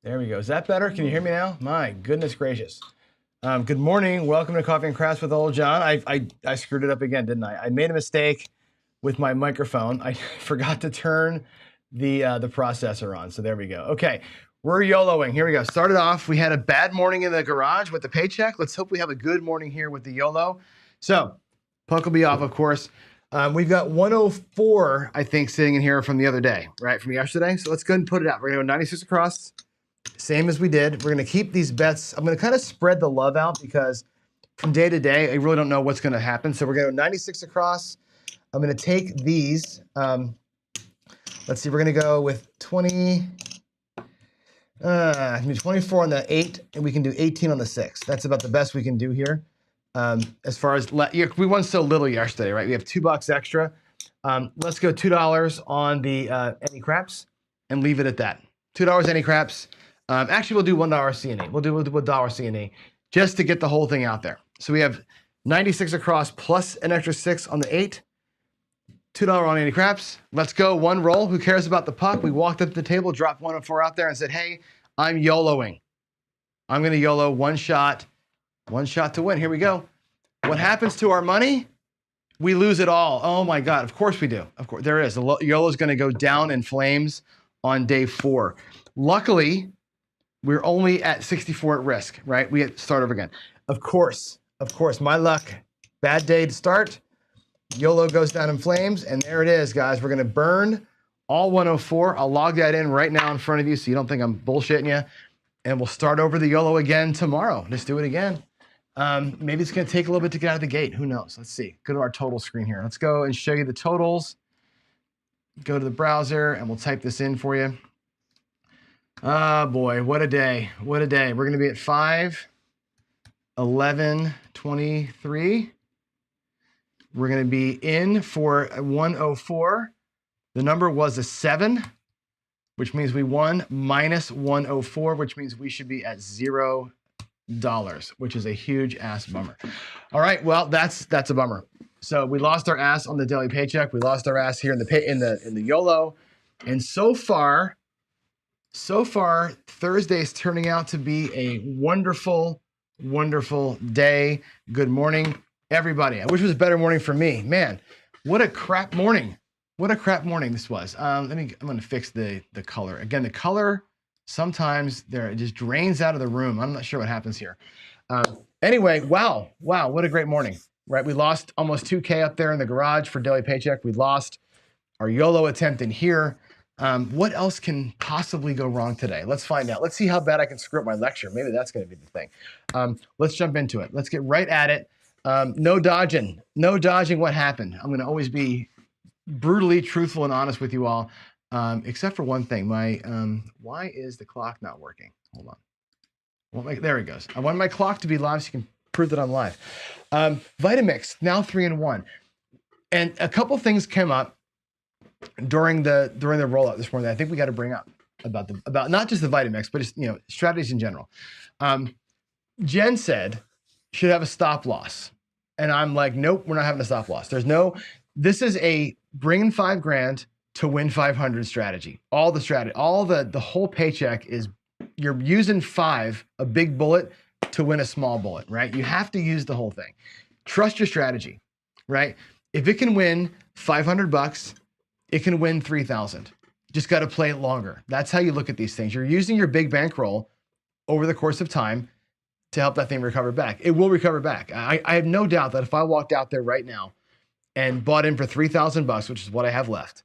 There we go. Is that better? Can you hear me now? My goodness gracious. Good morning. Welcome to Coffee and Crafts with Old John. I screwed it up again, didn't I? I made a mistake with my microphone. I forgot to turn the processor on. So there we go. Okay, we're YOLOing. Here we go. Started off. We had a bad morning in the garage with the paycheck. Let's hope we have a good morning here with the YOLO. So puck will be off, of course. We've got 104, I think, sitting in here from the other day, right? From yesterday. So let's go ahead and put it out. We're going to go 96 across. Same as we did. We're going to keep these bets. I'm going to kind of spread the love out because from day to day, I really don't know what's going to happen. So we're going to go 96 across. I'm going to take these. Let's see. We're going to go with 24 on the 8, and we can do 18 on the 6. That's about the best we can do here. As far as we won so little yesterday, right? We have $2 extra. Let's go $2 on the any craps and leave it at that. $2 any craps. Actually, we'll do $1 C&E. We'll do $1 C&E just to get the whole thing out there. So we have 96 across plus an extra 6 on the 8. $2 on any craps. Let's go one roll. Who cares about the puck? We walked up to the table, dropped 104 out there and said, hey, I'm YOLOing. I'm going to YOLO one shot to win. Here we go. What happens to our money? We lose it all. Oh my God. Of course we do. Of course there is. The YOLO is going to go down in flames on day 4. Luckily, we're only at 64 at risk, right? We have to start over again. Of course, my luck. Bad day to start. YOLO goes down in flames, and there it is, guys. We're going to burn all 104. I'll log that in right now in front of you so you don't think I'm bullshitting you. And we'll start over the YOLO again tomorrow. Just do it again. Maybe it's going to take a little bit to get out of the gate. Who knows? Let's see. Go to our total screen here. Let's go and show you the totals. Go to the browser, and we'll type this in for you. Oh boy, what a day. What a day. We're going to be at 5, 11, 23. We're going to be in for 104. The number was a 7, which means we won, minus 104, which means we should be at $0, which is a huge ass bummer. All right, well, that's a bummer. So we lost our ass on the daily paycheck. We lost our ass here in the YOLO. And so far, Thursday's turning out to be a wonderful, wonderful day. Good morning, everybody. I wish it was a better morning for me. Man, what a crap morning. What a crap morning this was. I'm going to fix the color. Again, the color, sometimes it just drains out of the room. I'm not sure what happens here. Anyway, wow, what a great morning, right? We lost almost 2K up there in the garage for daily paycheck. We lost our YOLO attempt in here. What else can possibly go wrong today? Let's find out. Let's see how bad I can screw up my lecture. Maybe that's going to be the thing. Let's jump into it. Let's get right at it. No dodging. No dodging what happened. I'm going to always be brutally truthful and honest with you all, except for one thing. Why is the clock not working? Hold on. Well, there it goes. I want my clock to be live so you can prove that I'm live. Vitamix, now 3-in-1. And a couple things came up during the rollout this morning that I think we got to bring up about not just the Vitamix, but just, strategies in general. Jen said should have a stop loss, and I'm like, nope, we're not having a stop loss. This is a bring in $5,000 to win 500 strategy. All the whole paycheck is you're using a big bullet to win a small bullet, right? You have to use the whole thing. Trust your strategy, right? If it can win $500, it can win 3,000. Just got to play it longer. That's how you look at these things. You're using your big bankroll over the course of time to help that thing recover back. It will recover back. I have no doubt that if I walked out there right now and bought in for $3,000, which is what I have left,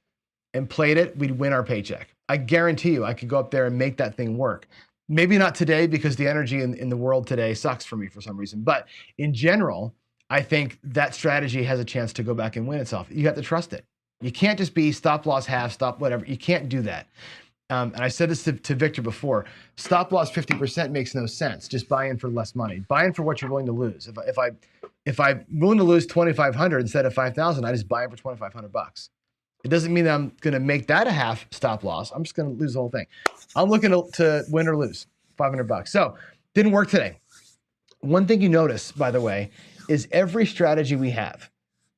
and played it, we'd win our paycheck. I guarantee you I could go up there and make that thing work. Maybe not today because the energy in the world today sucks for me for some reason. But in general, I think that strategy has a chance to go back and win itself. You have to trust it. You can't just be stop loss half, stop whatever. You can't do that. And I said this to Victor before. Stop loss 50% makes no sense. Just buy in for less money. Buy in for what you're willing to lose. If I'm willing to lose 2,500 instead of 5,000, I just buy in for $2,500. It doesn't mean that I'm going to make that a half stop loss. I'm just going to lose the whole thing. I'm looking to win or lose $500. So didn't work today. One thing you notice, by the way, is every strategy we have.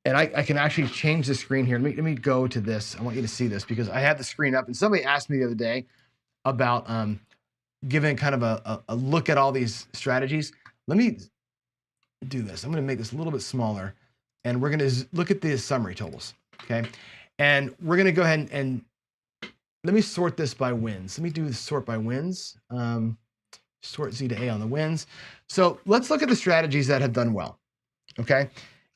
And I can actually change the screen here. Let me go to this. I want you to see this because I had the screen up and somebody asked me the other day about giving kind of a look at all these strategies. Let me do this. I'm going to make this a little bit smaller, and we're going to look at the summary totals, okay? And we're going to go ahead and let me sort this by wins. Let me do the sort by wins. Sort Z to A on the wins. So let's look at the strategies that have done well, okay?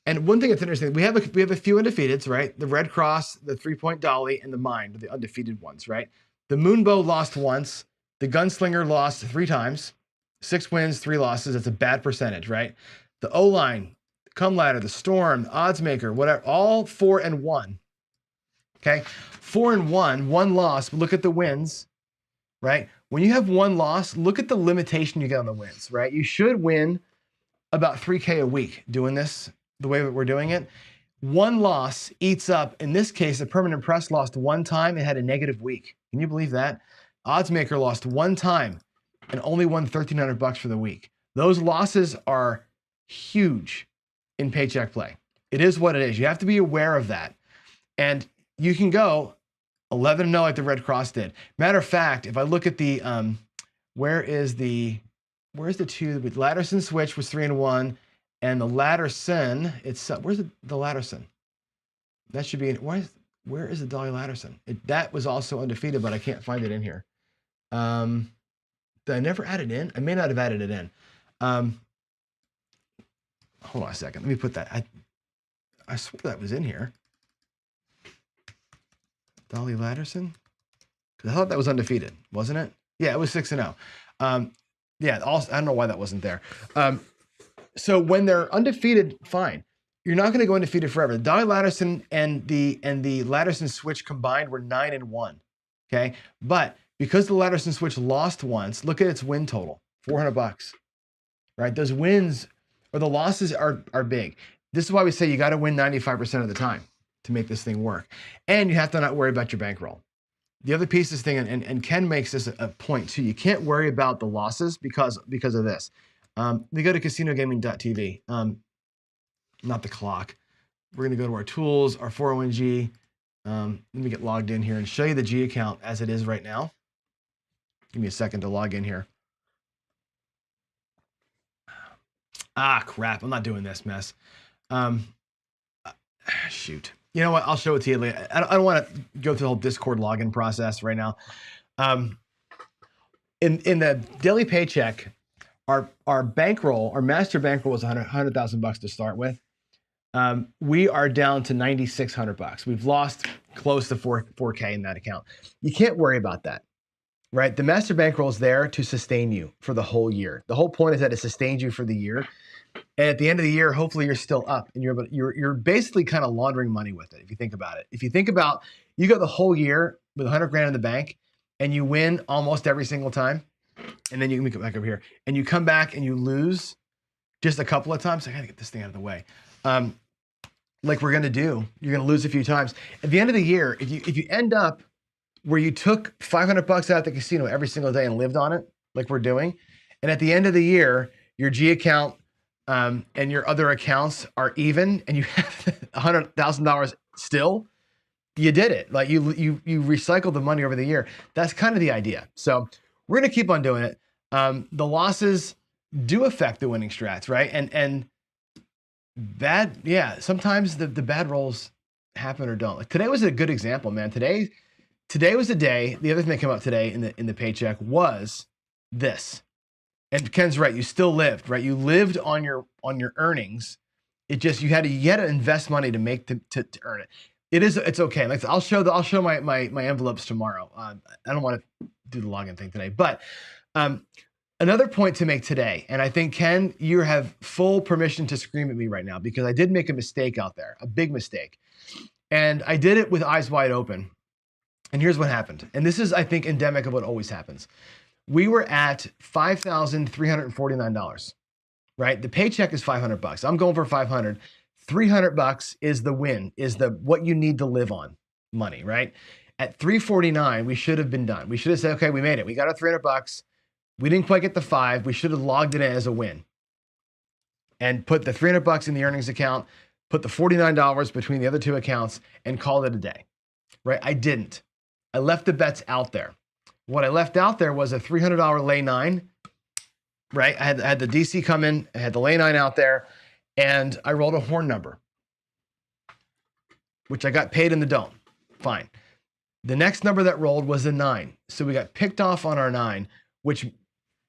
And one thing that's interesting, we have a few undefeateds, right? The Red Cross, the 3-point Dolly, and the Mind, the undefeated ones, right? The Moonbow lost once. The Gunslinger lost 3 times. 6 wins, 3 losses. That's a bad percentage, right? The O-Line, Come Ladder, the Storm, Oddsmaker, whatever, all 4-1. Okay, 4-1, 1 loss. But look at the wins, right? When you have 1 loss, look at the limitation you get on the wins, right? You should win about $3K a week doing this the way that we're doing it. 1 loss eats up, in this case, the Permanent Press lost 1 time and had a negative week. Can you believe that? Oddsmaker lost 1 time and only won $1,300 for the week. Those losses are huge in paycheck play. It is what it is. You have to be aware of that. And you can go 11-0 like the Red Cross did. Matter of fact, if I look at the, where's the 2? The Latterson switch was 3-1, and the Latterson, where's the Latterson? That should be, where is the Dolly Latterson? That was also undefeated, but I can't find it in here. Did I never add it in? I may not have added it in. Hold on a second. Let me put that. I swear that was in here. Dolly Latterson? Because I thought that was undefeated, wasn't it? Yeah, it was 6-0. Yeah, also, I don't know why that wasn't there. So when they're undefeated, fine. You're not going to go undefeated forever. The Dolly Latterson and the Latterson switch combined were 9-1. Okay, but because the Latterson switch lost once, look at its win total, $400. Right, those wins or the losses are big. This is why we say you got to win 95% of the time to make this thing work, and you have to not worry about your bankroll. The other piece of this thing, and Ken makes this a point too, you can't worry about the losses because of this. We go to casinogaming.tv, not the clock. We're going to go to our tools, our 401g. Let me get logged in here and show you the G account as it is right now. Give me a second to log in here. Ah, crap. I'm not doing this mess. Shoot. You know what? I'll show it to you later. I don't want to go through the whole Discord login process right now. In the daily paycheck, our bankroll, our master bankroll was $100,000 to start with. We are down to $9,600. We've lost close to 4K in that account. You can't worry about that, right? The master bankroll is there to sustain you for the whole year. The whole point is that it sustains you for the year. And at the end of the year, hopefully you're still up and you're basically kind of laundering money with it. If you think about it, if you think about, you go the whole year with 100 grand in the bank and you win almost every single time. And then you can come back over here and you come back and you lose just a couple of times. I gotta get this thing out of the way. Like we're gonna do, you're gonna lose a few times. At the end of the year, if you end up where you took $500 out of the casino every single day and lived on it, like we're doing, and at the end of the year, your G account and your other accounts are even, and you have $100,000 still, you did it. Like you recycled the money over the year. That's kind of the idea. So we're gonna keep on doing it. The losses do affect the winning strats, right? And bad, yeah. Sometimes the bad rolls happen or don't. Like today was a good example, man. Today was the day. The other thing that came up today in the paycheck was this. And Ken's right. You still lived, right? You lived on your earnings. It just you had to invest money to make to earn it. It's okay. Like I'll show my envelopes tomorrow. I don't want to do the login thing today, but another point to make today, and I think Ken, you have full permission to scream at me right now because I did make a mistake out there, a big mistake, and I did it with eyes wide open. And here's what happened. And this is, I think, endemic of what always happens. We were at $5,349, right? The paycheck is $500. I'm going for 500. $300 is the win, is what you need to live on money, right? At $349, we should have been done. We should have said, okay, we made it. We got our $300. We didn't quite get the 5. We should have logged it in as a win and put the $300 in the earnings account, put the $49 between the other two accounts and called it a day, right? I didn't. I left the bets out there. What I left out there was a $300 lay 9, right? I had the DC come in, I had the lay 9 out there, and I rolled a horn number, which I got paid in the dome. Fine. The next number that rolled was a 9. So we got picked off on our 9, which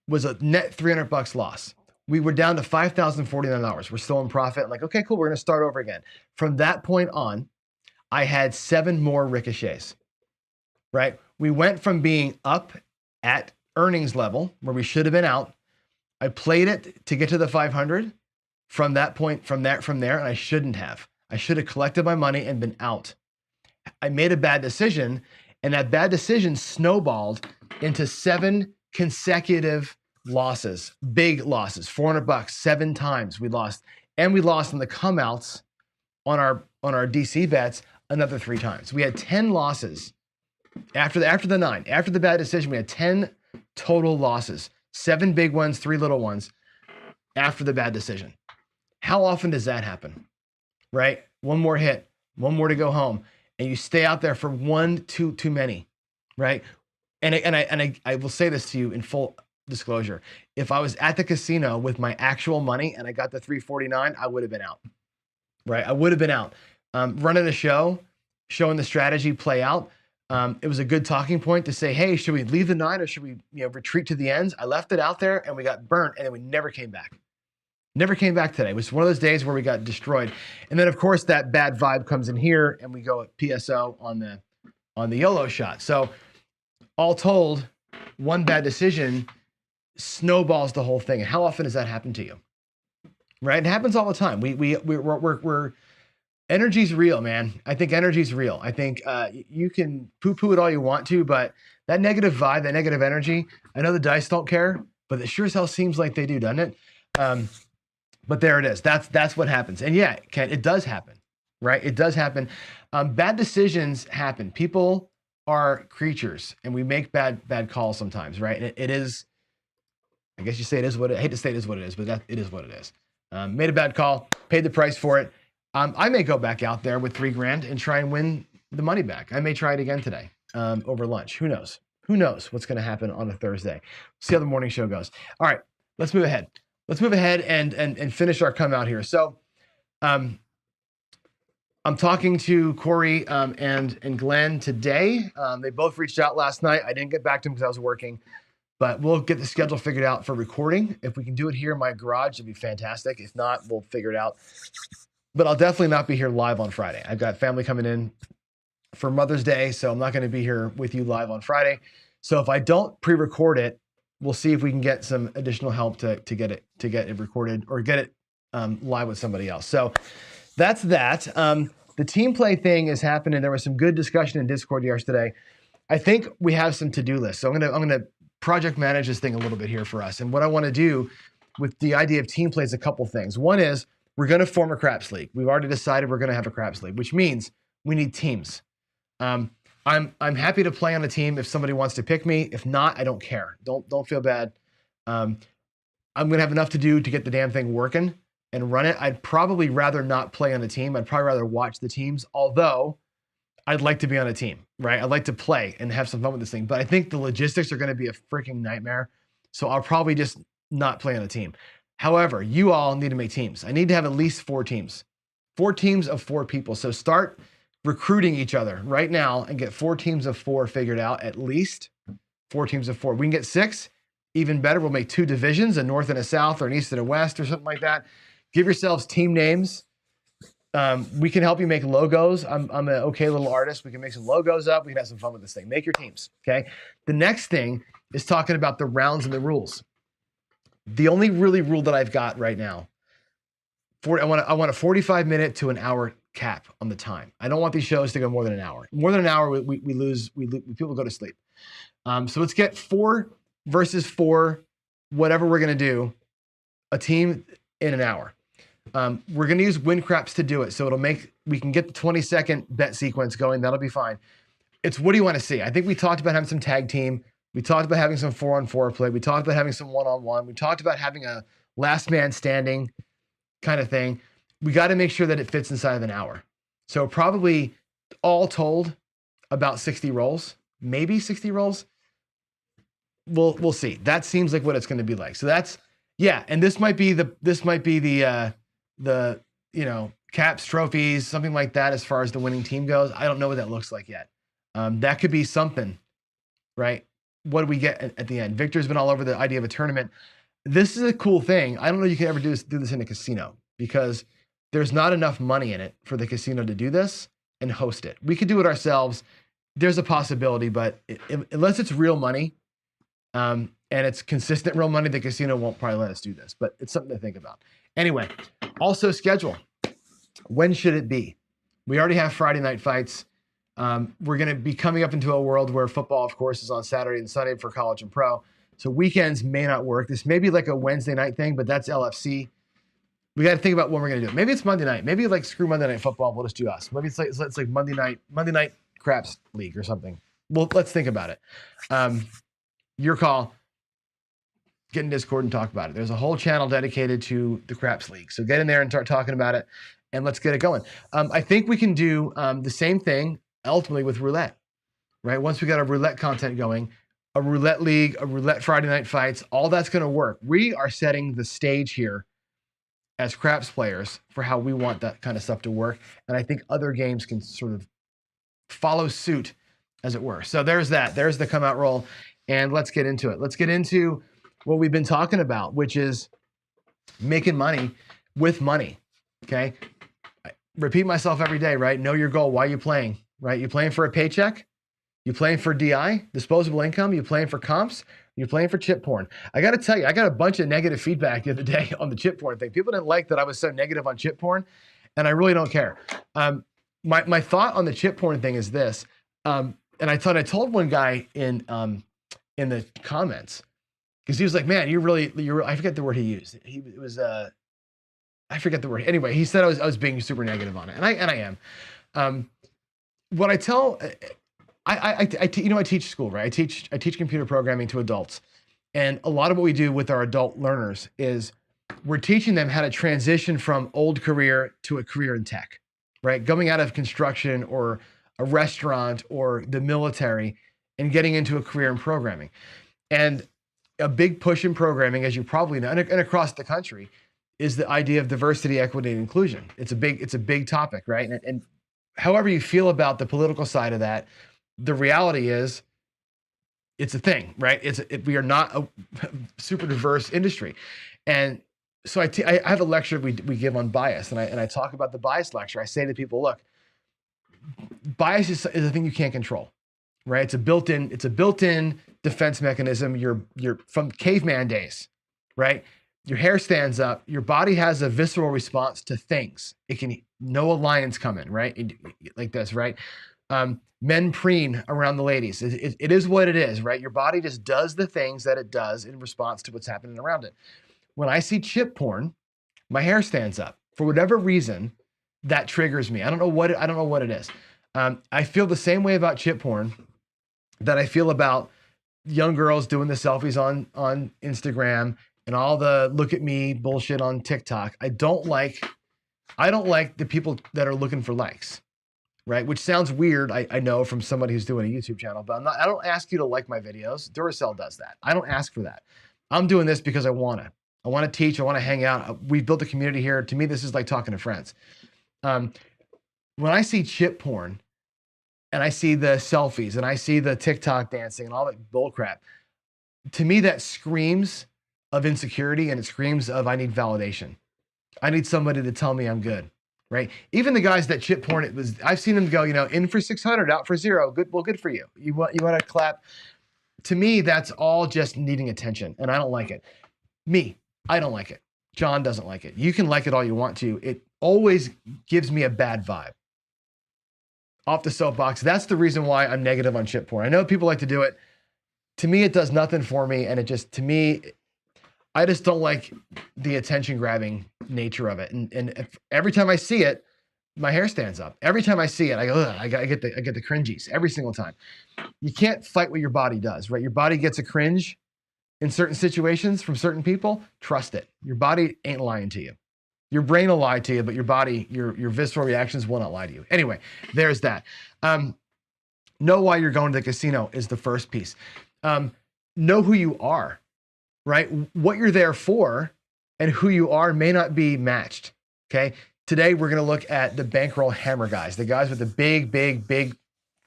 was a net $300 loss. We were down to $5,049. We're still in profit. I'm like, okay, cool. We're going to start over again. From that point on, I had 7 more ricochets, right? We went from being up at earnings level where we should have been out. I played it to get to the 500 from that point, from there, and I shouldn't have. I should have collected my money and been out. I made a bad decision, and that bad decision snowballed into 7 consecutive losses, big losses, $400, 7 times we lost. And we lost on the come outs on our DC bets another 3 times. We had 10 losses after the 9. After the bad decision, we had 10 total losses, 7 big ones, 3 little ones after the bad decision. How often does that happen? Right? One more hit, one more to go home, and you stay out there for one too many, right? And I will say this to you in full disclosure. If I was at the casino with my actual money and I got the 349, I would have been out, right? I would have been out. Running a show, showing the strategy play out. It was a good talking point to say, hey, should we leave the 9 or should we retreat to the ends? I left it out there and we got burnt, and then we never came back. Never came back today. It was one of those days where we got destroyed. And then of course that bad vibe comes in here and we go at PSO on the YOLO shot. So all told, one bad decision snowballs the whole thing. And how often does that happen to you? Right? It happens all the time. We're energy's real, man. I think energy's real. I think you can poo-poo it all you want to, but that negative vibe, that negative energy, I know the dice don't care, but it sure as hell seems like they do, doesn't it? But there it is. That's what happens. And yeah, Ken, it does happen, right? It does happen. Bad decisions happen. People are creatures, and we make bad calls sometimes, right? And it is, I guess you say it is what it. I hate to say it is what it is, but it is what it is. Made a bad call, paid the price for it. I may go back out there with $3,000 and try and win the money back. I may try it again today over lunch. Who knows? Who knows what's going to happen on a Thursday? See how the morning show goes. All right, let's move ahead. Let's move ahead and finish our come out here. So I'm talking to Corey and Glenn today. They both reached out last night. I didn't get back to them because I was working, but we'll get the schedule figured out for recording. If we can do it here in my garage, it'd be fantastic. If not, we'll figure it out. But I'll definitely not be here live on Friday. I've got family coming in for Mother's Day, so I'm not going to be here with you live on Friday. So if I don't pre-record it, we'll see if we can get some additional help to get it recorded or get it live with somebody else. So that's that. The team play thing is happening. There was some good discussion in Discord yesterday. I think we have some to-do lists. So I'm gonna project manage this thing a little bit here for us. And what I want to do with the idea of team play is a couple things. One is we're going to form a craps league. We've already decided we're going to have a craps league, which means we need teams. I'm happy to play on a team if somebody wants to pick me. If not, I don't care. Don't feel bad. I'm going to have enough to do to get the damn thing working and run it. I'd probably rather not play on a team. I'd probably rather watch the teams, although I'd like to be on a team, right? I'd like to play and have some fun with this thing, but I think the logistics are going to be a freaking nightmare. So I'll probably just not play on a team. However, you all need to make teams. I need to have at least 4 teams, 4 teams of 4 people. So start recruiting each other right now and get 4 teams of 4 figured out, at least 4 teams of 4. We can get 6, even better. We'll make 2 divisions, a north and a south, or an east and a west, or something like that. Give yourselves team names. We can help you make logos. I'm an okay little artist. We can make some logos up. We can have some fun with this thing. Make your teams, okay? The next thing is talking about the rounds and the rules. The only really rule that I've got right now, I want a 45-minute to an hour cap on the time. I don't want these shows to go more than an hour. More than an hour, we lose, people go to sleep. So let's get 4 versus 4, whatever we're going to do, a team in an hour. We're going to use win craps to do it. So we can get the 20-second bet sequence going. That'll be fine. It's what do you want to see? I think we talked about having some tag team. We talked about having some 4-on-4 play. We talked about having some 1-on-1. We talked about having a last man standing kind of thing. We got to make sure that it fits inside of an hour. So probably all told about 60 rolls, maybe 60 rolls. we'll see. That seems like what it's going to be like. So that's, yeah. And this might be the caps, trophies, something like that as far as the winning team goes. I don't know what that looks like yet. That could be something, right? What do we get at the end? Victor's been all over the idea of a tournament. This is a cool thing. I don't know you can ever do this in a casino because there's not enough money in it for the casino to do this and host it. We could do it ourselves. There's a possibility, but unless it's real money and it's consistent real money, the casino won't probably let us do this, but it's something to think about. Anyway, also schedule. When should it be? We already have Friday night fights. We're going to be coming up into a world where football, of course, is on Saturday and Sunday for college and pro. So weekends may not work. This may be like a Wednesday night thing, but that's LFC. We got to think about when we're going to do it. Maybe it's Monday night. Maybe like screw Monday Night Football. We'll just do us. Maybe it's like Monday night craps league or something. Well, let's think about it. Your call. Get in Discord and talk about it. There's a whole channel dedicated to the craps league. So get in there and start talking about it, and let's get it going. I think we can do the same thing ultimately with roulette, right? Once we got our roulette content going, a roulette league, a roulette Friday night fights, all that's going to work. We are setting the stage here as craps players for how we want that kind of stuff to work. And I think other games can sort of follow suit, as it were. So there's that. There's the come out roll. And let's get into it. Let's get into what we've been talking about, which is making money with money. Okay. I repeat myself every day, right? Know your goal. Why are you playing, right? You playing for a paycheck? You playing for DI, disposable income? You playing for comps? You're playing for chip porn. I got to tell you, I got a bunch of negative feedback the other day on the chip porn thing. People didn't like that I was so negative on chip porn, and I really don't care. My thought on the chip porn thing is this, and I told one guy in the comments, because he was like, "Man, you're." I forget the word he used. I forget the word. Anyway, he said I was being super negative on it, and I am. What I tell. I teach school, right? I teach computer programming to adults. And a lot of what we do with our adult learners is we're teaching them how to transition from old career to a career in tech, right? Going out of construction or a restaurant or the military and getting into a career in programming. And a big push in programming, as you probably know, and across the country, is the idea of diversity, equity, and inclusion. It's a big topic, right? And however you feel about the political side of that, the reality is it's a thing, right? We are not a super diverse industry. And so I have a lecture we give on bias, and I talk about the bias lecture. I say to people, look, bias is a thing you can't control, right? It's a built-in defense mechanism. You're from caveman days, right? Your hair stands up. Your body has a visceral response to things. It can know a lion's coming, right? Like this, right? Men preen around the ladies. It is what it is, right? Your body just does the things that it does in response to what's happening around it. When I see chip porn, my hair stands up. For whatever reason, that triggers me. I don't know what it is. I feel the same way about chip porn that I feel about young girls doing the selfies on Instagram and all the look at me bullshit on TikTok. I don't like the people that are looking for likes. Right? Which sounds weird, I know, from somebody who's doing a YouTube channel, but I don't ask you to like my videos. Duracell does that. I don't ask for that. I'm doing this because I want to teach. I want to hang out. We've built a community here. To me, this is like talking to friends. When I see chip porn and I see the selfies and I see the TikTok dancing and all that bull crap, to me, that screams of insecurity and it screams of I need validation. I need somebody to tell me I'm good. Right? Even the guys that chip porn, I've seen them go, in for 600, out for 0. Good. Well, good for you. You want to clap. To me, that's all just needing attention. And I don't like it. I don't like it. John doesn't like it. You can like it all you want to. It always gives me a bad vibe. Off the soapbox. That's the reason why I'm negative on chip porn. I know people like to do it. To me, it does nothing for me. And I just don't like the attention grabbing nature of it. And every time I see it, my hair stands up. Every time I see it, I go, ugh, I get the cringies every single time. You can't fight what your body does, right? Your body gets a cringe in certain situations from certain people. Trust it. Your body ain't lying to you. Your brain will lie to you, but your body, your visceral reactions will not lie to you. Anyway, there's that. Know why you're going to the casino is the first piece. know who you are, right? What you're there for and who you are may not be matched, okay? Today, we're gonna look at the bankroll hammer guys, the guys with the big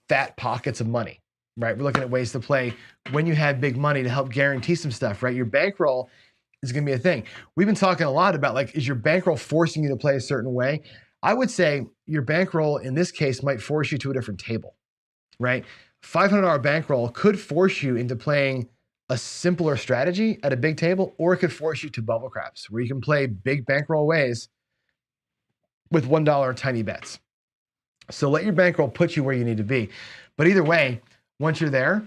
fat pockets of money, right? We're looking at ways to play when you have big money to help guarantee some stuff, right? Your bankroll is gonna be a thing. We've been talking a lot about, like, is your bankroll forcing you to play a certain way? I would say your bankroll in this case might force you to a different table, right? $500 bankroll could force you into playing a simpler strategy at a big table, or it could force you to bubble craps, where you can play big bankroll ways with $1 tiny bets. So let your bankroll put you where you need to be. But either way, once you're there,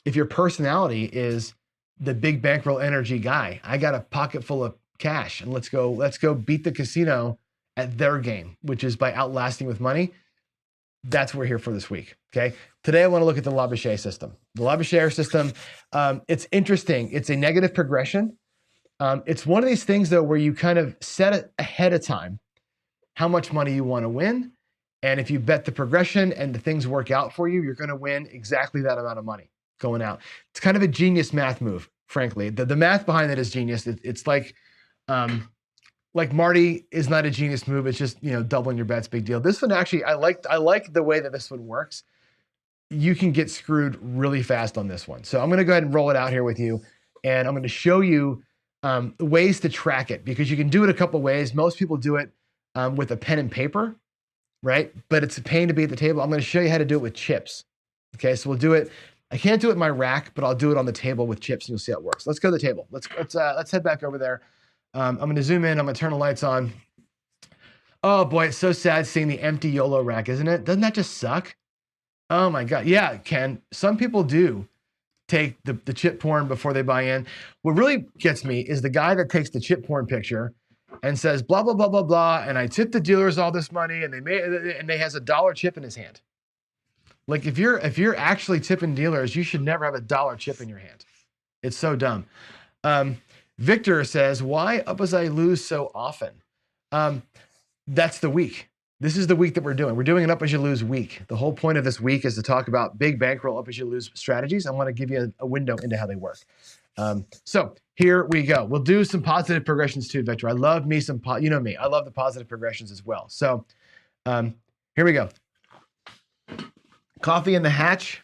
if your personality is the big bankroll energy guy, I got a pocket full of cash and let's go beat the casino at their game, which is by outlasting with money. That's what we're here for this week, okay? Today, I wanna look at the Labouchere system. The Labouchere system, it's interesting. It's a negative progression. It's one of these things, though, where you kind of set it ahead of time how much money you wanna win. And if you bet the progression and the things work out for you, you're gonna win exactly that amount of money going out. It's kind of a genius math move, frankly. The math behind it is genius. It's like Marty is not a genius move. It's just, doubling your bets, big deal. This one actually, I like the way that this one works. You can get screwed really fast on this one. So I'm gonna go ahead and roll it out here with you. And I'm gonna show you ways to track it, because you can do it a couple ways. Most people do it with a pen and paper, right? But it's a pain to be at the table. I'm gonna show you how to do it with chips. Okay, so we'll do it. I can't do it in my rack, but I'll do it on the table with chips and you'll see how it works. Let's go to the table. Let's head back over there. I'm gonna zoom in, I'm gonna turn the lights on. Oh boy, it's so sad seeing the empty YOLO rack, isn't it? Doesn't that just suck? Oh my God, yeah, Ken, some people do take the chip porn before they buy in. What really gets me is the guy that takes the chip porn picture and says, blah, blah, blah, blah, blah, and I tipped the dealers all this money and they has a $1 chip in his hand. Like, if you're actually tipping dealers, you should never have a $1 chip in your hand. It's so dumb. Victor says, why up as I lose so often? That's the week. This is the week that we're doing. We're doing an up as you lose week. The whole point of this week is to talk about big bankroll up as you lose strategies. I want to give you a window into how they work. So here we go. We'll do some positive progressions too, Victor. I love me some, you know me, I love the positive progressions as well. So here we go. Coffee in the hatch,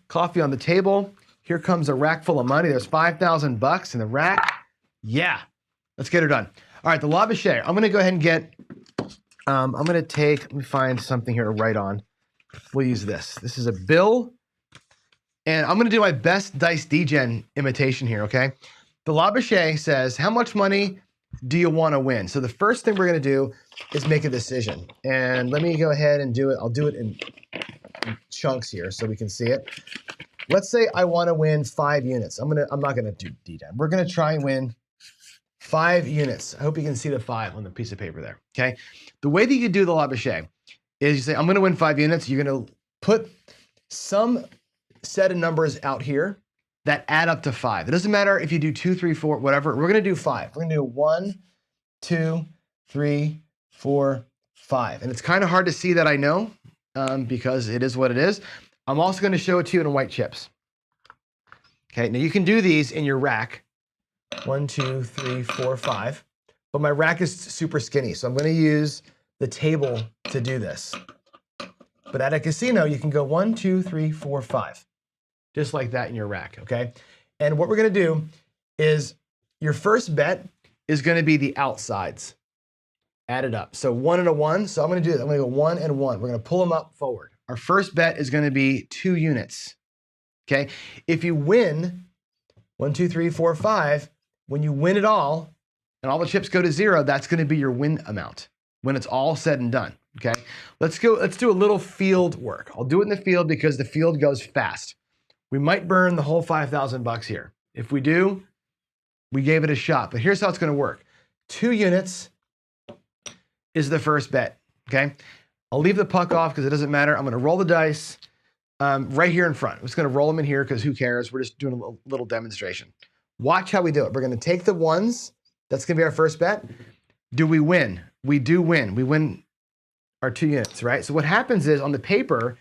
coffee on the table. Here comes a rack full of money. There's 5,000 bucks in the rack. Yeah, let's get her done. All right, the Labouchere. I'm gonna go ahead and get, let me find something here to write on. We'll use this. This is a bill, and I'm gonna do my best Dice Degen imitation here, okay? The Labouchere says, how much money do you wanna win? So the first thing we're gonna do is make a decision. And let me go ahead and do it. I'll do it in chunks here so we can see it. Let's say I want to win 5 units. I'm not gonna do D10. We're gonna try and win 5 units. I hope you can see the 5 on the piece of paper there. Okay. The way that you do the Labouchere is you say, I'm gonna win 5 units. You're gonna put some set of numbers out here that add up to 5. It doesn't matter if you do 2, 3, 4, whatever. We're gonna do 5. We're gonna do 1, 2, 3, 4, 5. And it's kind of hard to see that, I know, because it is what it is. I'm also going to show it to you in white chips. Okay, now you can do these in your rack. 1, 2, 3, 4, 5. But my rack is super skinny, so I'm going to use the table to do this. But at a casino, you can go 1, 2, 3, 4, 5. Just like that in your rack, okay? And what we're going to do is your first bet is going to be the outsides. Add it up. So 1 and a 1. So I'm going to do that. I'm going to go 1 and 1. We're going to pull them up forward. Our first bet is going to be 2 units. Okay. If you win 1, 2, 3, 4, 5, when you win it all and all the chips go to 0, that's going to be your win amount when it's all said and done. Okay. Let's do a little field work. I'll do it in the field because the field goes fast. We might burn the whole 5,000 bucks here. If we do, we gave it a shot. But here's how it's going to work. 2 units is the first bet. Okay. I'll leave the puck off because it doesn't matter. I'm going to roll the dice right here in front. I'm just going to roll them in here because who cares? We're just doing a little demonstration. Watch how we do it. We're going to take the 1s. That's going to be our first bet. Do we win? We do win. We win our 2 units, right? So what happens is on the paper,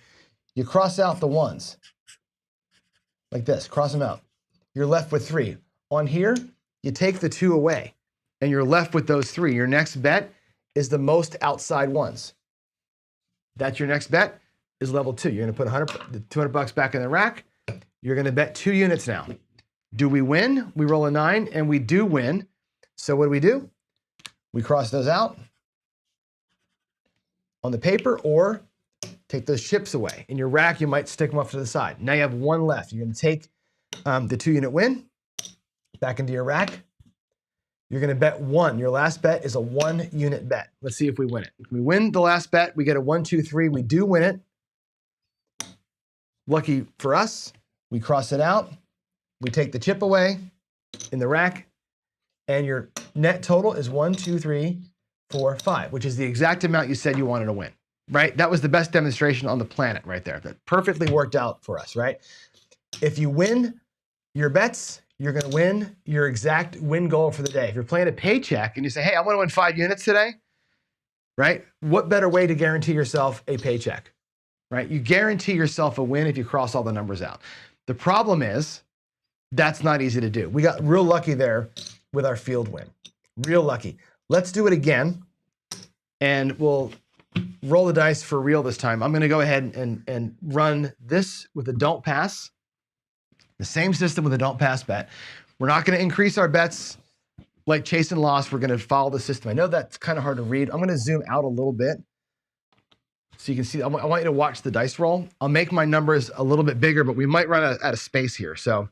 you cross out the 1s. like this, cross them out. You're left with 3. On here, you take the 2 away, and you're left with those 3. Your next bet is the most outside ones. That's your next bet, is level 2. You're gonna put $200 back in the rack. You're gonna bet 2 units now. Do we win? We roll a 9, and we do win. So what do? We cross those out on the paper, or take those chips away. In your rack, you might stick them off to the side. Now you have 1 left. You're gonna take the 2-unit win back into your rack. You're gonna bet 1. Your last bet is a 1-unit bet. Let's see if we win it. If we win the last bet, we get a 1, 2, 3. We do win it. Lucky for us, we cross it out. We take the chip away in the rack, and your net total is 1, 2, 3, 4, 5, which is the exact amount you said you wanted to win, right? That was the best demonstration on the planet right there. That perfectly worked out for us, right? If you win your bets, you're gonna win your exact win goal for the day. If you're playing a paycheck and you say, hey, I wanna win 5 units today, right? What better way to guarantee yourself a paycheck, right? You guarantee yourself a win if you cross all the numbers out. The problem is, that's not easy to do. We got real lucky there with our field win. Real lucky. Let's do it again, and we'll roll the dice for real this time. I'm gonna go ahead and run this with a don't pass. The same system with a don't pass bet. We're not gonna increase our bets like chase and loss. We're gonna follow the system. I know that's kind of hard to read. I'm gonna zoom out a little bit so you can see. I want you to watch the dice roll. I'll make my numbers a little bit bigger, but we might run out of space here. So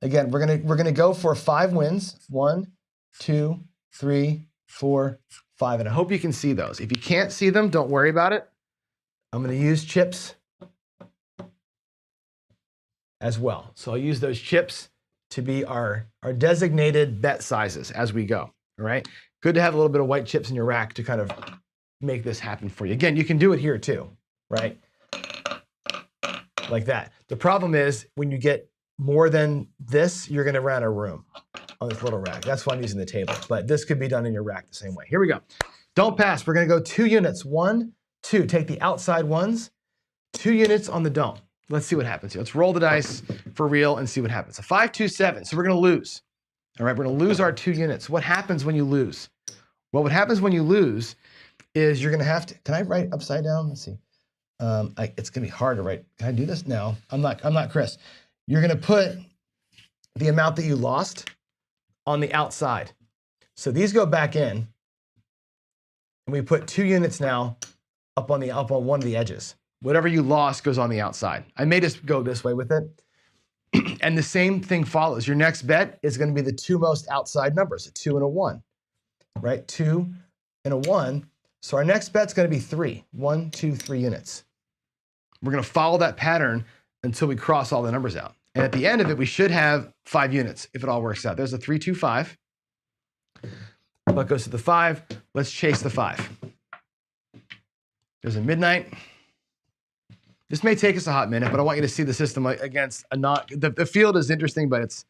again, we're gonna go for 5 wins. 1, 2, 3, 4, 5. And I hope you can see those. If you can't see them, don't worry about it. I'm gonna use chips as well. So I'll use those chips to be our designated bet sizes as we go, all right? Good to have a little bit of white chips in your rack to kind of make this happen for you. Again, you can do it here too, right? Like that. The problem is when you get more than this, you're gonna run out of room on this little rack. That's why I'm using the table, but this could be done in your rack the same way. Here we go. Don't pass. We're gonna go 2 units. 1, 2. Take the outside ones. 2 units on the don't. Let's see what happens here. Let's roll the dice for real and see what happens. A 5, 2, 7. So we're gonna lose. All right, we're gonna lose our 2 units. What happens when you lose? Well, what happens when you lose is you're gonna have to, can I write upside down? Let's see. It's gonna be hard to write. Can I do this? No, I'm not Chris. You're gonna put the amount that you lost on the outside. So these go back in, and we put 2 units now up on one of the edges. Whatever you lost goes on the outside. I may just go this way with it. And the same thing follows. Your next bet is gonna be the 2 most outside numbers, a 2 and a 1, right? 2 and a 1. So our next bet's gonna be 3. 1, 2, 3 units. We're gonna follow that pattern until we cross all the numbers out. And at the end of it, we should have 5 units if it all works out. There's a 3, 2, 5. Luck goes to the 5. Let's chase the 5. There's a midnight. This may take us a hot minute, but I want you to see the system against a not. The field is interesting, but it's,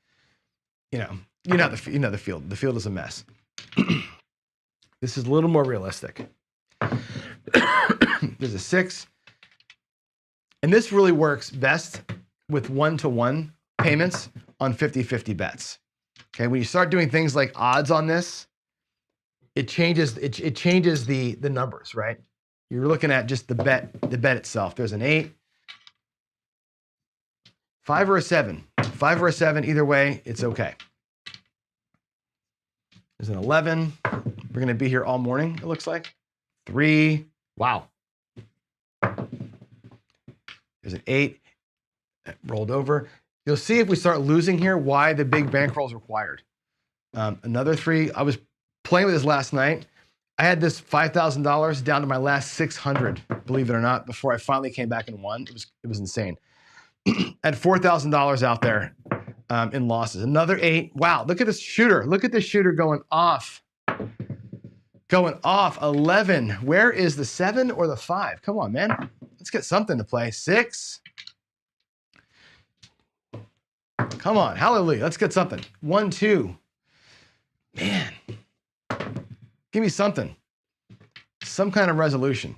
you know the field. The field is a mess. This is a little more realistic. There's a 6, and this really works best with 1-to-1 payments on 50-50 bets. Okay, when you start doing things like odds on this, it changes the numbers, right? You're looking at just the bet itself. There's an 8, 5 or a 7. 5 or a 7, either way, it's okay. There's an 11. We're gonna be here all morning, it looks like. 3, wow. There's an 8, rolled over. You'll see if we start losing here, why the big bankroll is required. Another 3, I was playing with this last night. I had this $5,000 down to my last 600, believe it or not, before I finally came back and won. It was insane. I had $4,000 out there in losses. Another 8. Wow, look at this shooter. Look at this shooter going off. Going off. 11. Where is the 7 or the 5? Come on, man. Let's get something to play. 6. Come on, hallelujah. Let's get something. 1, 2. Man. Give me something. Some kind of resolution.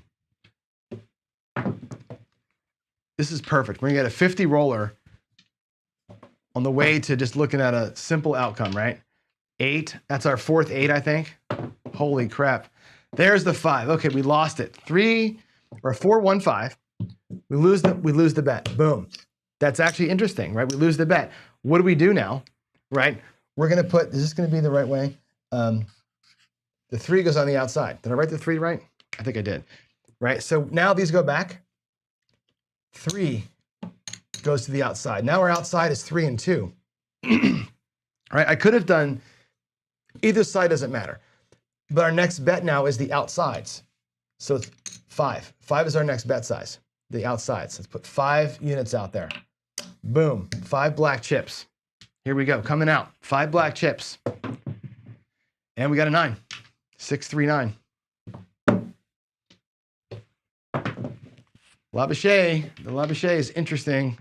This is perfect. We're gonna get a 50 roller on the way to just looking at a simple outcome, right? 8, that's our 4th 8, I think. Holy crap. There's the 5. Okay, we lost it. 4, 1, 5. We lose the bet. Boom. That's actually interesting, right? We lose the bet. What do we do now, right? We're gonna put, is this gonna be the right way? The 3 goes on the outside. Did I write the 3 right? I think I did, right? So now these go back. 3 goes to the outside. Now our outside is 3 and 2. Right? I could have done, either side doesn't matter. But our next bet now is the outsides. So it's 5. 5 is our next bet size, the outsides. Let's put 5 units out there. Boom, 5 black chips. Here we go, coming out, 5 black chips. And we got a 9, 6, 3, 9. Labouche, the Labouche is interesting.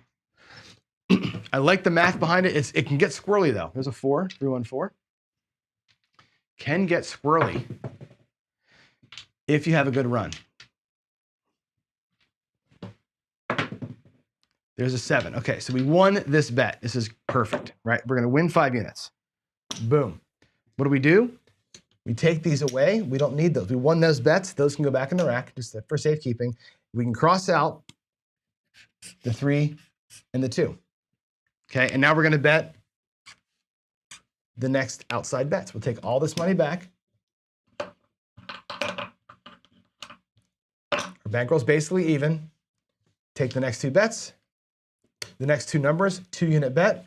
I like the math behind it. It can get squirrely though. There's a 4, 3, 1, 4. Can get squirrely if you have a good run. There's a 7. Okay, so we won this bet. This is perfect, right? We're gonna win 5 units. Boom. What do? We take these away. We don't need those. We won those bets. Those can go back in the rack just for safekeeping. We can cross out the 3 and the 2. Okay, and now we're gonna bet the next outside bets. We'll take all this money back. Our bankroll's basically even. Take the next 2 bets, the next 2 numbers, 2-unit bet.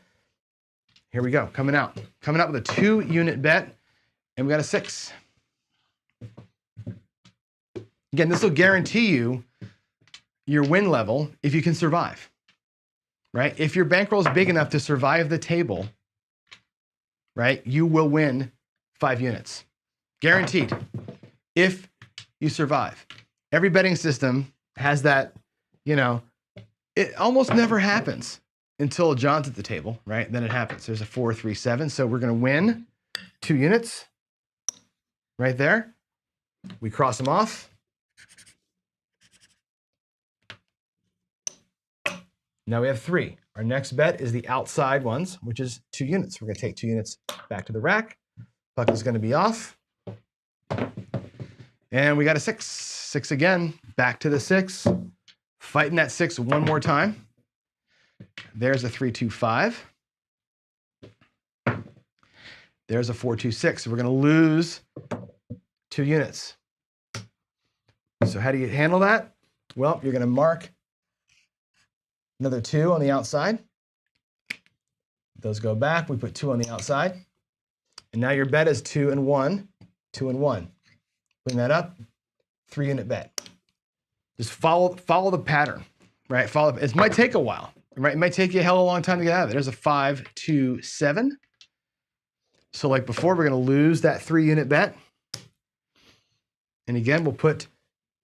Here we go, coming out with a 2-unit bet, and we got a 6. Again, this will guarantee you your win level if you can survive, right? If your bankroll is big enough to survive the table, right, you will win 5 units. Guaranteed, if you survive. Every betting system has that, you know, it almost never happens until John's at the table, right? Then it happens. There's a 4, 3, 7. So we're gonna win 2 units right there. We cross them off. Now we have 3. Our next bet is the outside ones, which is 2 units. We're gonna take 2 units back to the rack. Puck is gonna be off. And we got a 6. 6 again, back to the 6. Fighting that 6 one more time. There's a 3, 2, 5. There's a 4, 2, 6. So we're gonna lose 2 units. So how do you handle that? Well, you're gonna mark another 2 on the outside. Those go back. We put 2 on the outside. And now your bet is 2 and 1, 2 and 1. Bring that up, 3-unit bet. Just follow the pattern, right? It might take a while, right? It might take you a hell of a long time to get out of it. There's a 5, 2, 7. So like before, we're gonna lose that 3-unit bet. And again,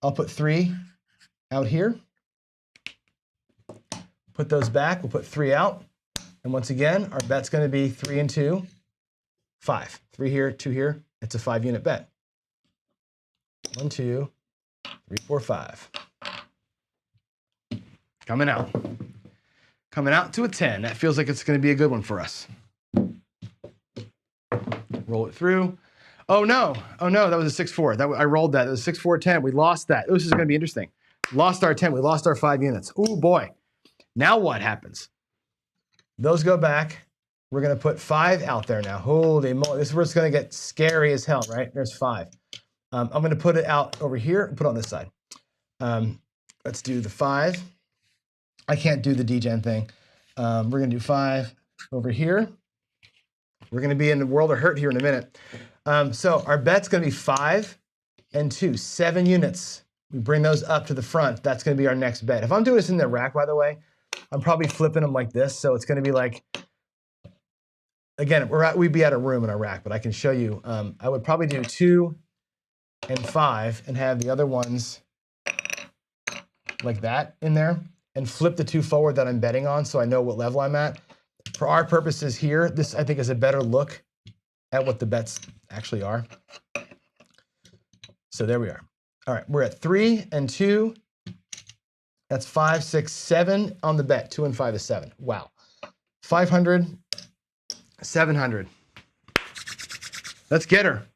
I'll put 3 out here. Put those back, we'll put 3 out. And once again, our bet's gonna be 3 and 2, 5. 3 here, 2 here, it's a 5-unit bet. 1, 2, 3, 4, 5. Coming out to a 10. That feels like it's gonna be a good one for us. Roll it through. Oh no, that was a 6, 4. I rolled that, it was 6, 4, 10. We lost that. This is gonna be interesting. Lost our 10, we lost our 5 units. Oh boy. Now what happens? Those go back. We're gonna put 5 out there now. Holy moly, this is where it's gonna get scary as hell, right? There's 5. I'm gonna put it out over here and put it on this side. Let's do the 5. I can't do the degen thing. We're gonna do 5 over here. We're gonna be in the world of hurt here in a minute. So our bet's gonna be 5 and 2, 7 units. We bring those up to the front. That's gonna be our next bet. If I'm doing this in the rack, by the way, I'm probably flipping them like this. So it's gonna be like, again, we'd be at a room in our rack, but I can show you. I would probably do 2 and 5 and have the other ones like that in there and flip the 2 forward that I'm betting on so I know what level I'm at. For our purposes here, this I think is a better look at what the bets actually are. So there we are. All right, we're at 3 and 2, That's 5, 6, 7 on the bet. 2 and 5 is 7. Wow. 500, 700. Let's get her.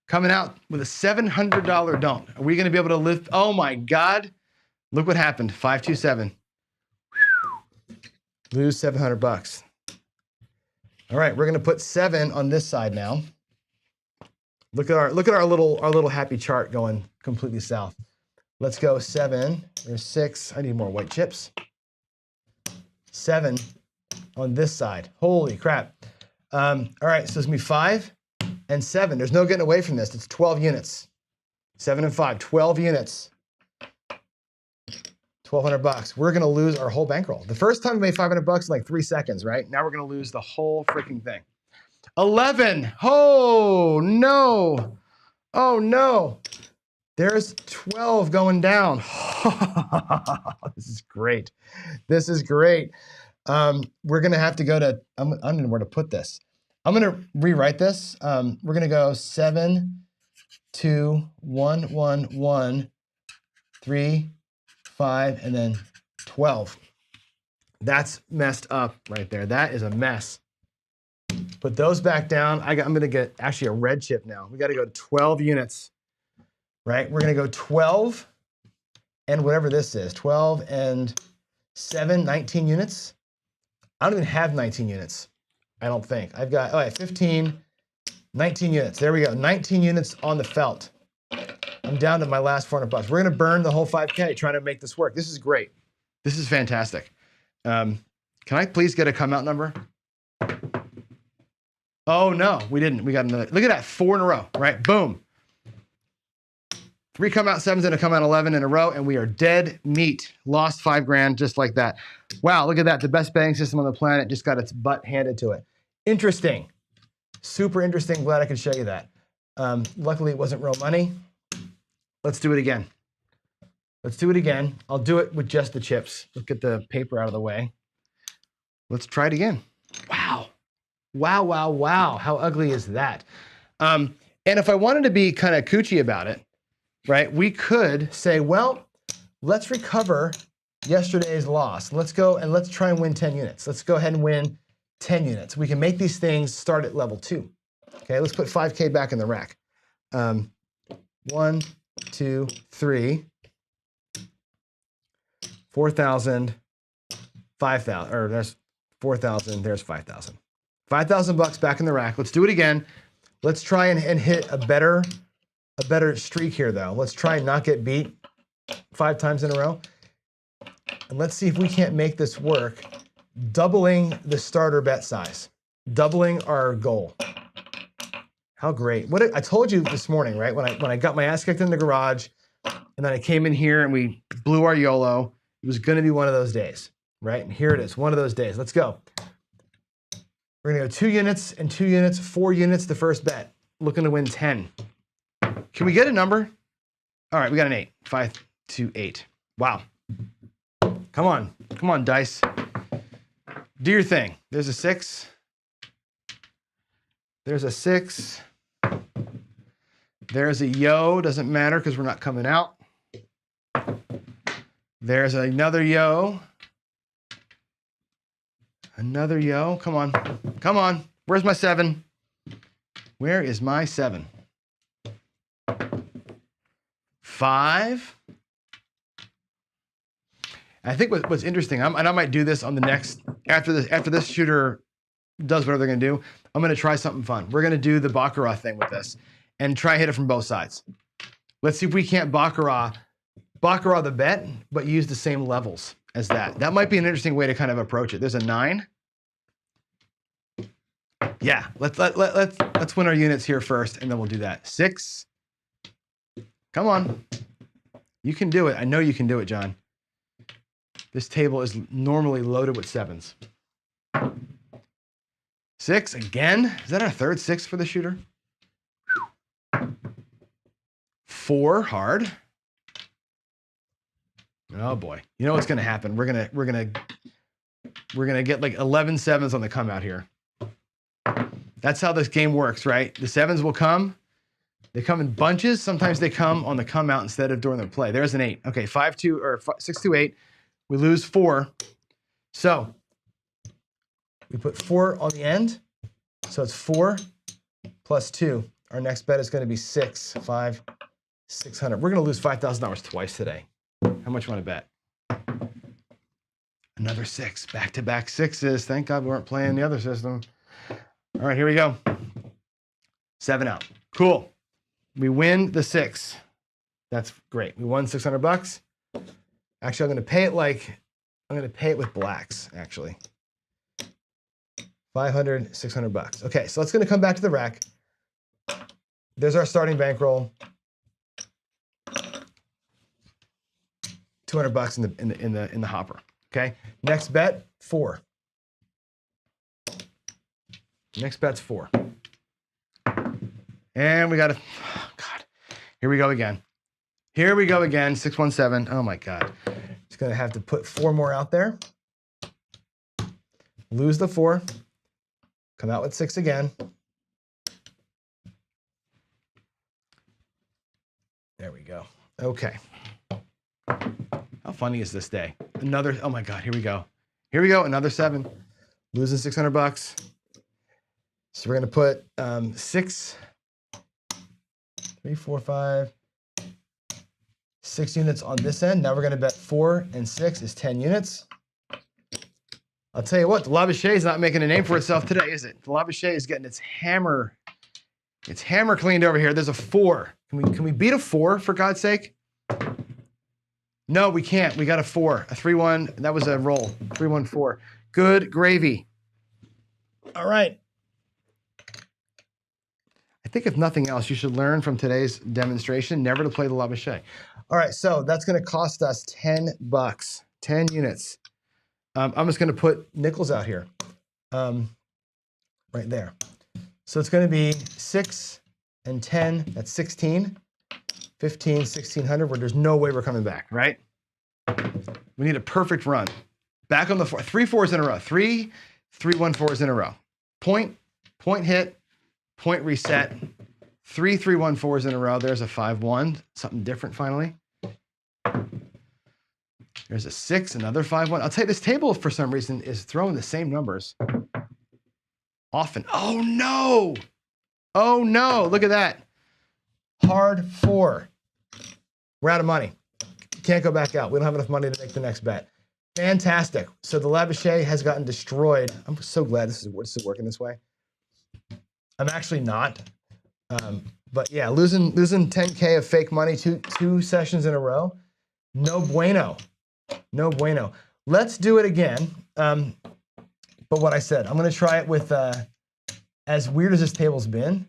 Coming out with a $700 don't. Are we going to be able to lift? Oh my God. Look what happened. 527. Lose 700 bucks. All right, we're going to put 7 on this side now. Look at our little happy chart going completely south. Let's go 7. There's 6. I need more white chips. 7 on this side. Holy crap. All right, so it's going to be 5 and 7. There's no getting away from this. It's 12 units. 7 and 5, 12 units. 1,200 bucks. We're going to lose our whole bankroll. The first time we made 500 bucks in like 3 seconds, right? Now we're going to lose the whole freaking thing. 11. Oh, no. Oh, no. There's 12 going down. This is great. This is great. We're going to have to go to, I don't know where to put this. I'm going to rewrite this. We're going to go 7, 2, 1, 1, 1, 3, 5, and then 12. That's messed up right there. That is a mess. Put those back down. I'm going to get actually a red chip now. We got to go to 12 units, right? We're going to go 12 and whatever this is, 12 and 7, 19 units. I don't even have 19 units. I don't think. I've got, 15, 19 units. There we go. 19 units on the felt. I'm down to my last 400 bucks. We're going to burn the whole 5K trying to make this work. This is great. This is fantastic. Can I please get a come out number? Oh, no, we didn't. We got another. Look at that. 4 in a row, right? Boom. 3 come out 7s and a come out 11 in a row, and we are dead meat. Lost 5 grand just like that. Wow, look at that. The best betting system on the planet just got its butt handed to it. Interesting. Super interesting. Glad I could show you that. Luckily, it wasn't real money. Let's do it again. Let's do it again. I'll do it with just the chips. Let's get the paper out of the way. Let's try it again. Wow. Wow, wow, wow. How ugly is that? And if I wanted to be kind of kooky about it, right, we could say, well, let's recover yesterday's loss. Let's go and let's try and win 10 units. Let's go ahead and win 10 units. We can make these things start at level 2. Okay, let's put 5K back in the rack. 1, 2, 3, 4,000, 5,000, or there's 4,000, there's 5,000. 5,000 bucks back in the rack. Let's do it again. Let's try and hit a better streak here though. Let's try and not get beat 5 times in a row. And let's see if we can't make this work, doubling the starter bet size, doubling our goal. How great. I told you this morning, right? When I got my ass kicked in the garage and then I came in here and we blew our YOLO, it was going to be one of those days, right? And here it is, one of those days. Let's go. We're going to go 2 units and 2 units, 4 units the first bet. Looking to win 10. Can we get a number? All right, we got an 8. 5, 2, 8. Wow. Come on. Come on, dice. Do your thing. There's a 6. There's a 6. There's a yo. Doesn't matter because we're not coming out. There's another yo. Another yo. Come on. Come on. Where's my 7? Where is my 7? 5. I think what's interesting, and I might do this on the next, after this shooter does whatever they're going to do, I'm going to try something fun. We're going to do the Baccarat thing with this and try and hit it from both sides. Let's see if we can't Baccarat the bet, but use the same levels as that. That might be an interesting way to kind of approach it. There's a 9. Yeah, let's win our units here first, and then we'll do that. 6. Come on. You can do it. I know you can do it, John. This table is normally loaded with 7s. 6 again. Is that our third 6 for the shooter? 4 hard. Oh boy. You know what's going to happen? We're going to get like 11 7s on the come out here. That's how this game works, right? The 7s will come. They come in bunches. Sometimes they come on the come out instead of during the play. There's an 8. Okay, 5-2 or 6-2-8. We lose 4. So we put 4 on the end. So it's 4 plus 2. Our next bet is going to be 600. We're going to lose $5,000 twice today. How much you want to bet? Another 6. Back-to-back 6s. Thank God we weren't playing the other system. All right, here we go. 7 out. Cool. We win the 6. That's great. We won $600. Actually, I'm going to pay it with blacks, actually. 500, 600 bucks. Okay, so let's going to come back to the rack. There's our starting bankroll. 200 bucks in the hopper. Okay. Next bet, 4. Next bet's 4. And we got to, oh God, here we go again. Here we go again, 617. Oh my God. Just going to have to put 4 more out there. Lose the 4. Come out with 6 again. There we go. Okay. How funny is this day? Another, oh my God, here we go. Here we go, another 7. Losing 600 bucks. So we're going to put 6, 3, 4, 5, 6 units on this end. Now we're going to bet 4 and 6 is 10 units. I'll tell you what, the Labouchet is not making a name for itself today, is it? The Labouchet is getting its hammer cleaned over here. There's a 4. Can we beat a 4 for God's sake? No, we can't. We got a 4, a 3-1. That was a roll. 3-1-4. Good gravy. All right. I think if nothing else, you should learn from today's demonstration never to play the Labouchet. All right, so that's going to cost us 10 bucks, 10 units. I'm just going to put nickels out here, right there. So it's going to be 6 and 10. That's 16, 15, 1600. Where there's no way we're coming back, right? We need a perfect run. Back on the 4. 3 4s in a row. 3 3-1-4s in a row. Point hit, point reset. 3 3-1-4s in a row. There's a 5-1. Something different finally. There's a 6, another 5-1. I'll tell you, this table for some reason is throwing the same numbers often. Oh no! Oh no! Look at that. Hard 4. We're out of money. Can't go back out. We don't have enough money to make the next bet. Fantastic. So the Labouchet has gotten destroyed. I'm so glad this is working this way. I'm actually not. But yeah, losing 10K of fake money two sessions in a row. No bueno. No bueno. Let's do it again. But what I said, I'm going to try it with, as weird as this table's been,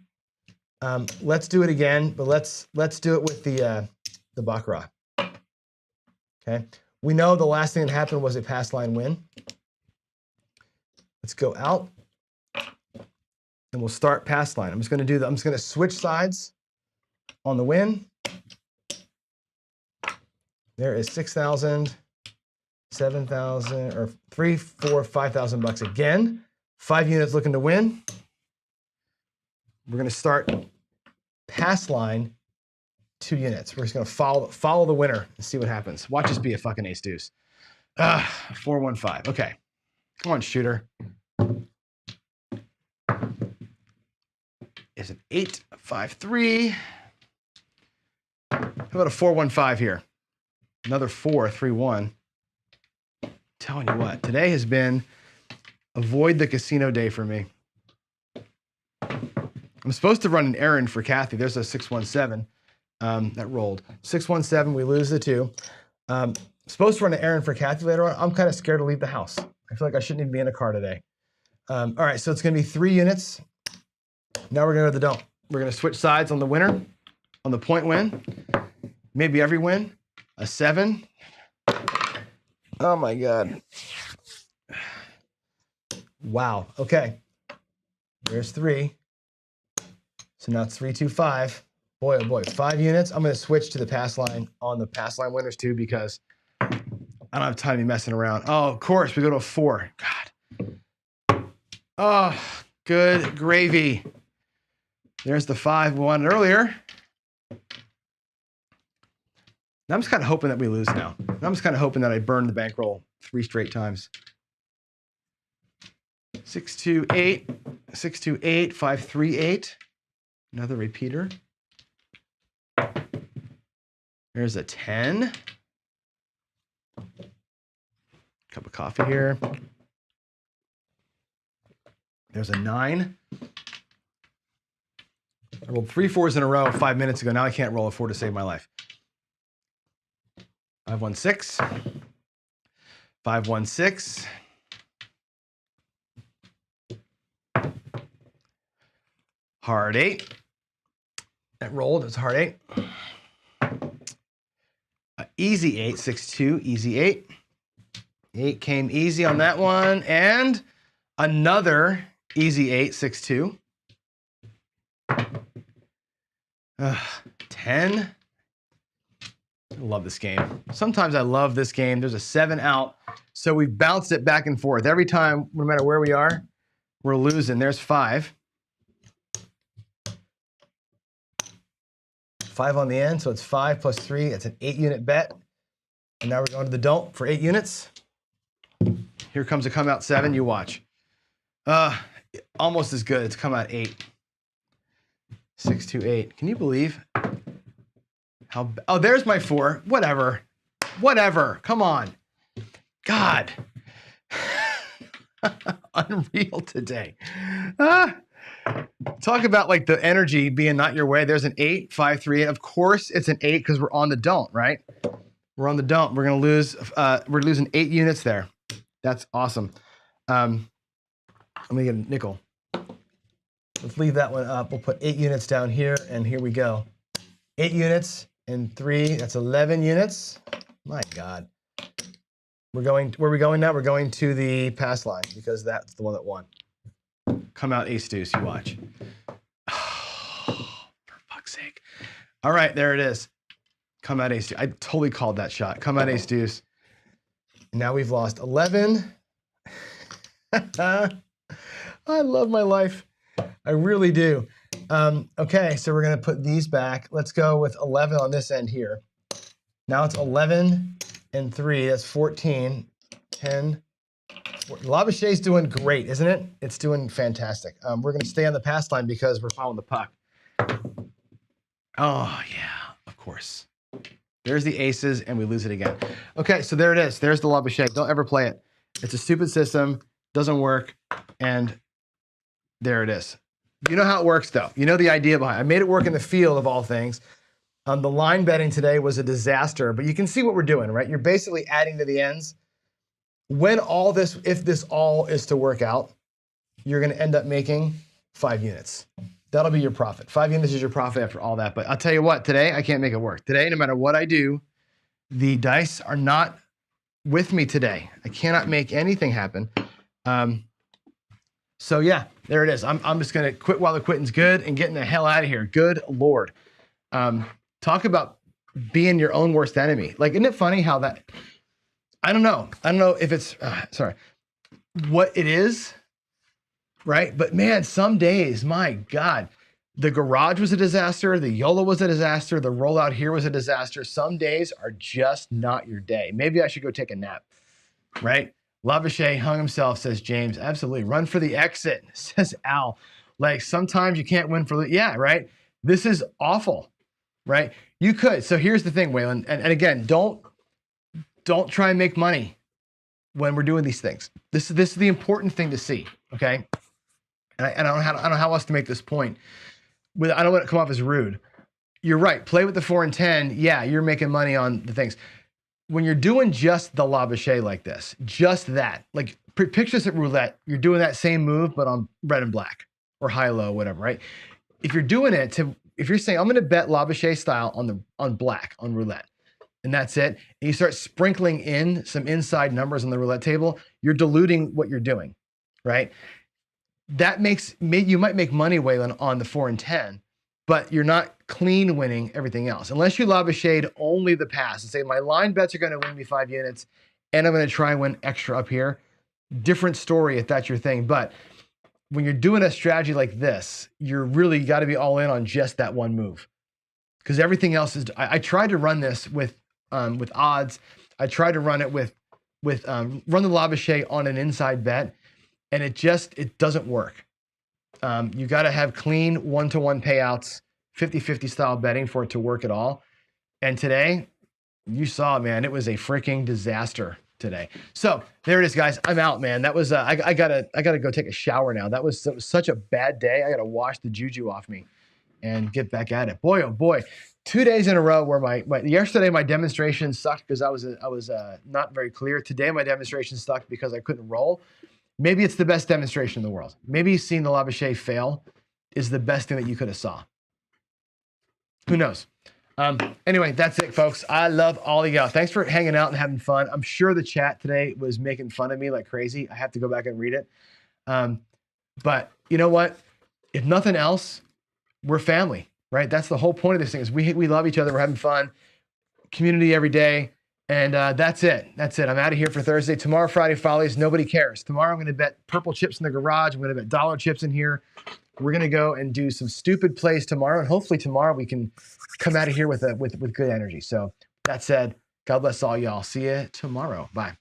let's do it again, but let's do it with the baccarat. Okay. We know the last thing that happened was a pass line win. Let's go out and we'll start pass line. I'm just going to switch sides on the win. There is 6,000, 7,000, or 3, 4, 5,000 bucks again. 5 units looking to win. We're going to start pass line 2 units. We're just going to follow the winner and see what happens. Watch this be a fucking ace deuce. 4-1-5. Okay. Come on, shooter. Is an 8-5-3. How about a 4-1-5 here? Another 4-3-1. Telling you what, today has been avoid the casino day for me. I'm supposed to run an errand for Kathy. There's a 6-1-7 that rolled. 6-1-7, we lose the 2. Supposed to run an errand for Kathy later on. I'm kind of scared to leave the house. I feel like I shouldn't even be in a car today. All right, so it's going to be 3 units. Now we're going to go to the don't. We're going to switch sides on the winner, on the point win, maybe every win. A 7. Oh my God. Wow. Okay. There's 3. So now it's 3-2-5. Boy, oh boy, 5 units. I'm going to switch to the pass line on the pass line winners too because I don't have time to be messing around. Oh, of course, we go to a 4. God. Oh, good gravy. There's the 5 we wanted earlier. Now I'm just kind of hoping that we lose now. I'm just kind of hoping that I burn the bankroll 3 straight times. 6, 2, 8, 6, 2, 8, 5, 3, 8. Another repeater. There's a 10. Cup of coffee here. There's a 9. I rolled 3 4s in a row 5 minutes ago. Now I can't roll a 4 to save my life. 5, 1, 6. 5, 1, 6. Hard 8. That rolled. It's hard 8. Easy 8. 6, 2. Easy 8. 8 came easy on that one. And another easy 8. 6, 2. 10. I love this game. Sometimes I love this game. There's a 7 out. So we bounced it back and forth. Every time, no matter where we are, we're losing. There's 5. 5 on the end, so it's 5 plus 3. It's an 8-unit bet. And now we're going to the don't for 8 units. Here comes a come out 7. You watch. Almost as good. It's come out 8. 6, 2, 8. Can you believe how? Oh, there's my 4. Whatever. Whatever. Come on. God. Unreal today. Talk about like the energy being not your way. There's an 8, 5, 3, 8. Of course it's an 8 because we're on the don't, right? We're on the don't. We're gonna lose. We're losing 8 units there. That's awesome. I'm gonna get a nickel. Let's leave that one up. We'll put 8 units down here, and here we go. 8 units and 3. That's 11 units. My God. We're going. Where are we going now? We're going to the pass line because that's the one that won. Come out ace deuce, you watch. Oh, for fuck's sake. All right, there it is. Come out ace deuce. I totally called that shot. Come out ace deuce. And now we've lost 11. I love my life. I really do. Okay, so we're going to put these back. Let's go with 11 on this end here. Now it's 11 and 3. That's 14. 10. Labouchet's doing great, isn't it? It's doing fantastic. We're going to stay on the pass line because we're following the puck. Oh, yeah, of course. There's the aces, and we lose it again. Okay, so there it is. There's the Labouchet. Don't ever play it. It's a stupid system. Doesn't work. And there it is. You know how it works, though. You know the idea behind it. I made it work in the field, of all things. The line betting today was a disaster, but you can see what we're doing, right? You're basically adding to the ends. When all this, if this all is to work out, you're going to end up making 5 units. That'll be your profit. 5 units is your profit after all that. But I'll tell you what, today I can't make it work. Today, no matter what I do, the dice are not with me today. I cannot make anything happen. So yeah, there it is. I'm just going to quit while the quitting's good and getting the hell out of here. Good Lord. Talk about being your own worst enemy. Like, isn't it funny how that... I don't know if it's, what it is, right? But man, some days, my God, the garage was a disaster. The YOLO was a disaster. The rollout here was a disaster. Some days are just not your day. Maybe I should go take a nap, right? Labouchet hung himself, says James. Absolutely. Run for the exit, says Al. Like sometimes you can't win for the, yeah, right? This is awful, right? You could. So here's the thing, Waylon. And again, don't try and make money when we're doing these things. This is the important thing to see, okay? And I don't know how else to make this point. I don't want to come off as rude. You're right. Play with the 4 and 10. Yeah, you're making money on the things. When you're doing just the Labouchet like this, just that, like picture this at roulette. You're doing that same move, but on red and black or high-low, whatever, right? If you're doing it if you're saying I'm going to bet Labouchet style on black on roulette, and that's it, and you start sprinkling in some inside numbers on the roulette table, you're diluting what you're doing, right? That you might make money, Waylon, on the 4 and 10, but you're not clean winning everything else. Unless you Labouchet only the pass and say, my line bets are going to win me 5 units, and I'm going to try and win extra up here. Different story if that's your thing. But when you're doing a strategy like this, you're really got to be all in on just that one move, because everything else is. I tried to run this with odds. I tried to run it with run the Labouche on an inside bet, and it doesn't work. You got to have clean 1-to-1 payouts, 50-50 style betting for it to work at all. And today, you saw, man, it was a freaking disaster today. So there it is, guys. I'm out, man. That was I gotta go take a shower now. That was such a bad day. I gotta wash the juju off me and get back at it. Boy, oh boy, 2 days in a row where yesterday my demonstration sucked because I was not very clear. Today my demonstration sucked because I couldn't roll. Maybe it's the best demonstration in the world. Maybe seeing the Labouche fail is the best thing that you could have saw. Who knows? Anyway, that's it, folks. I love all of y'all. Thanks for hanging out and having fun. I'm sure the chat today was making fun of me like crazy. I have to go back and read it. But you know what? If nothing else, we're family, right? That's the whole point of this thing is we love each other. We're having fun. Community every day. And that's it. That's it. I'm out of here for Thursday. Tomorrow, Friday Follies. Nobody cares. Tomorrow, I'm going to bet purple chips in the garage. I'm going to bet dollar chips in here. We're going to go and do some stupid plays tomorrow. And hopefully tomorrow we can come out of here with good energy. So that said, God bless all y'all. See you tomorrow. Bye.